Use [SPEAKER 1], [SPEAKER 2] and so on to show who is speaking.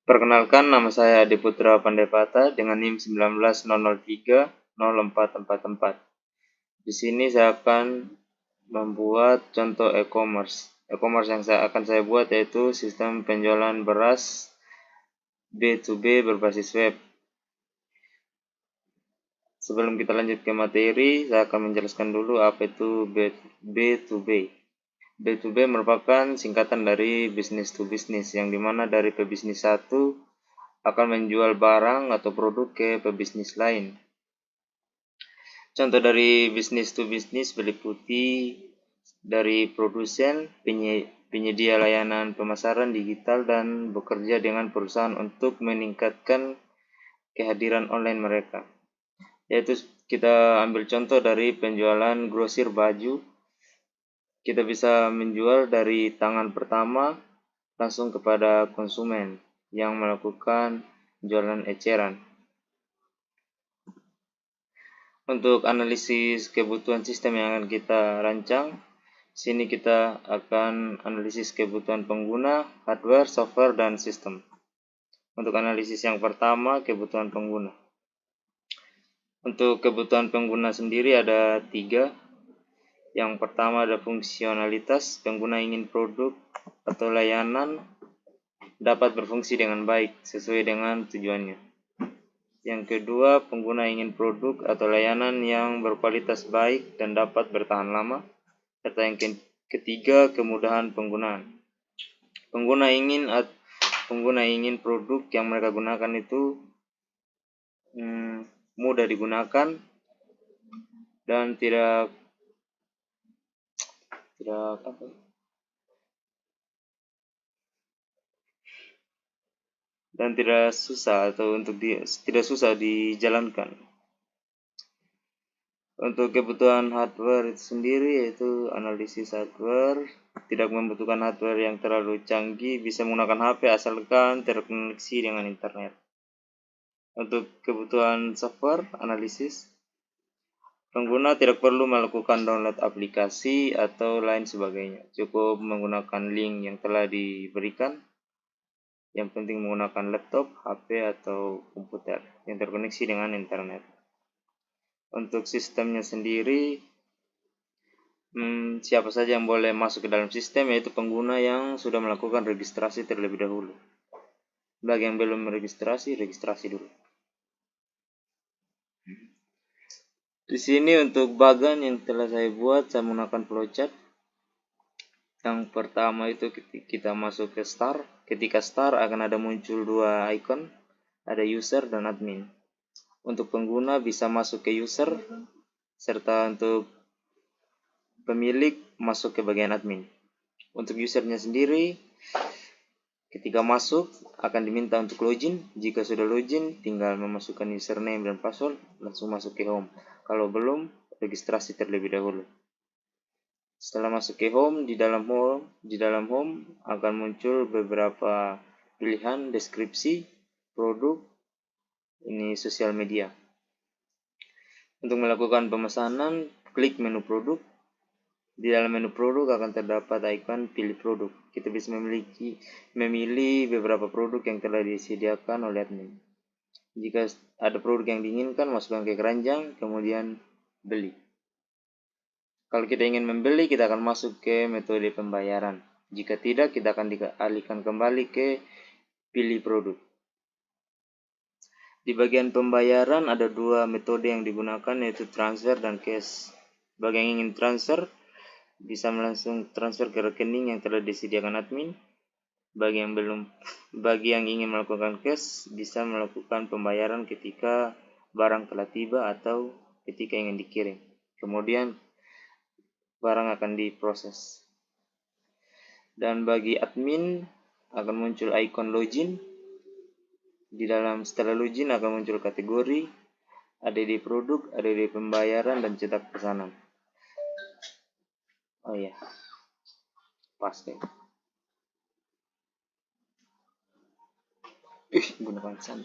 [SPEAKER 1] Perkenalkan, nama saya Adi Putra Pandepata dengan NIM 19.003.0444. Di sini saya akan membuat contoh e-commerce. E-commerce yang akan saya buat yaitu sistem penjualan beras B2B berbasis web. Sebelum kita lanjut ke materi, saya akan menjelaskan dulu apa itu B2B. B2B merupakan singkatan dari business to business, yang dimana dari pebisnis satu akan menjual barang atau produk ke pebisnis lain. Contoh dari business to business meliputi dari produsen, penyedia layanan pemasaran digital, dan bekerja dengan perusahaan untuk meningkatkan kehadiran online mereka. Yaitu kita ambil contoh dari penjualan grosir baju. Kita bisa menjual dari tangan pertama langsung kepada konsumen yang melakukan jualan eceran. Untuk analisis kebutuhan sistem yang akan kita rancang, sini kita akan analisis kebutuhan pengguna, hardware, software, dan sistem. Untuk analisis yang pertama, kebutuhan pengguna. Untuk kebutuhan pengguna sendiri ada 3. Yang pertama ada fungsionalitas. Pengguna ingin produk atau layanan dapat berfungsi dengan baik sesuai dengan tujuannya. Yang kedua, pengguna ingin produk atau layanan yang berkualitas baik dan dapat bertahan lama. Serta yang ketiga, kemudahan penggunaan. Pengguna ingin produk yang mereka gunakan itu mudah digunakan dan tidak susah tidak susah dijalankan. Untuk kebutuhan hardware itu sendiri yaitu analisis hardware. Tidak membutuhkan hardware yang terlalu canggih, bisa menggunakan HP asalkan terkoneksi dengan internet. Untuk kebutuhan software analisis, pengguna tidak perlu melakukan download aplikasi atau lain sebagainya. Cukup menggunakan link yang telah diberikan. Yang penting menggunakan laptop, HP, atau komputer yang terkoneksi dengan internet. Untuk sistemnya sendiri, siapa saja yang boleh masuk ke dalam sistem, yaitu pengguna yang sudah melakukan registrasi terlebih dahulu. Bagi yang belum registrasi dulu. Di sini untuk bagan yang telah saya buat, saya menggunakan flowchart. Yang pertama itu kita masuk ke start. Ketika start akan ada muncul 2 icon, ada user dan admin. Untuk pengguna bisa masuk ke user, serta untuk pemilik masuk ke bagian admin. Untuk usernya sendiri, ketika masuk akan diminta untuk login. Jika sudah login, tinggal memasukkan username dan password, langsung masuk ke home. Kalau belum, registrasi terlebih dahulu. Setelah masuk ke home, di dalam home akan muncul beberapa pilihan deskripsi, produk, ini sosial media. Untuk melakukan pemesanan, klik menu produk. Di dalam menu produk akan terdapat ikon pilih produk. Kita bisa memilih beberapa produk yang telah disediakan oleh admin. Jika ada produk yang diinginkan, masukkan ke keranjang, kemudian beli. Kalau kita ingin membeli, kita akan masuk ke metode pembayaran. Jika tidak, kita akan dialihkan kembali ke pilih produk. Di bagian pembayaran ada 2 metode yang digunakan, yaitu transfer dan cash. Bagi yang ingin transfer, bisa langsung transfer ke rekening yang telah disediakan admin. Bagi yang ingin melakukan cash, bisa melakukan pembayaran ketika barang telah tiba atau ketika ingin dikirim. Kemudian barang akan diproses. Dan bagi admin akan muncul ikon login. Setelah login akan muncul kategori, ada di produk, ada di pembayaran, dan cetak pesanan. Oh iya, pas deh. Gunakan sand.